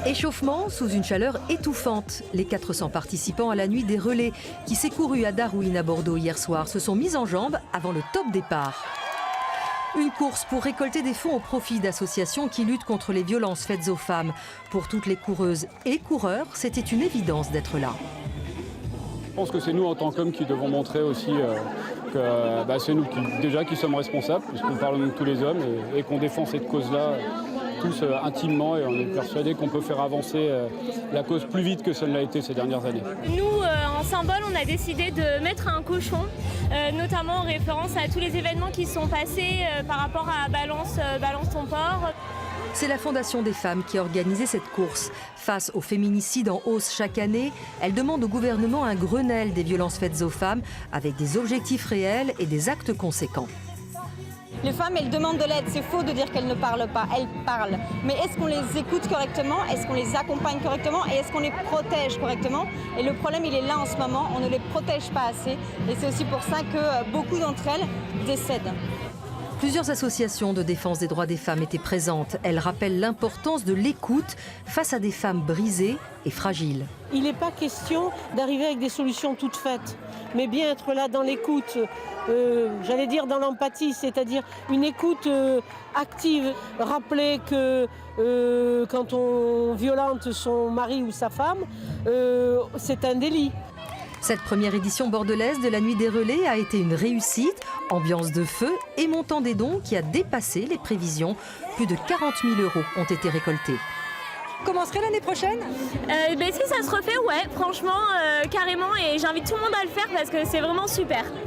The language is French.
Échauffement sous une chaleur étouffante. Les 400 participants à la nuit des relais qui s'est courue à Darwin à Bordeaux hier soir se sont mis en jambes avant le top départ. Une course pour récolter des fonds au profit d'associations qui luttent contre les violences faites aux femmes. Pour toutes les coureuses et coureurs, c'était une évidence d'être là. Je pense que c'est nous en tant qu'hommes qui devons montrer aussi que c'est nous qui sommes responsables, puisqu'on parle de tous les hommes et qu'on défend cette cause-là tous intimement, et on est persuadés qu'on peut faire avancer la cause plus vite que ça ne l'a été ces dernières années. Nous, en symbole, on a décidé de mettre un cochon, notamment en référence à tous les événements qui sont passés par rapport à Balance ton porc. C'est la Fondation des femmes qui a organisé cette course. Face au féminicide en hausse chaque année, elle demande au gouvernement un Grenelle des violences faites aux femmes avec des objectifs réels et des actes conséquents. Les femmes, elles demandent de l'aide. C'est faux de dire qu'elles ne parlent pas. Elles parlent. Mais est-ce qu'on les écoute correctement? Est-ce qu'on les accompagne correctement? Et est-ce qu'on les protège correctement? Et le problème, il est là en ce moment. On ne les protège pas assez. Et c'est aussi pour ça que beaucoup d'entre elles décèdent. Plusieurs associations de défense des droits des femmes étaient présentes. Elles rappellent l'importance de l'écoute face à des femmes brisées et fragiles. Il n'est pas question d'arriver avec des solutions toutes faites, mais bien être là dans l'écoute, j'allais dire dans l'empathie, c'est-à-dire une écoute active. Rappeler que quand on violente son mari ou sa femme, c'est un délit. Cette première édition bordelaise de la Nuit des Relais a été une réussite, ambiance de feu et montant des dons qui a dépassé les prévisions. Plus de 40 000 € ont été récoltés. Commencerait l'année prochaine? Si ça se refait, ouais, franchement, carrément, et j'invite tout le monde à le faire parce que c'est vraiment super.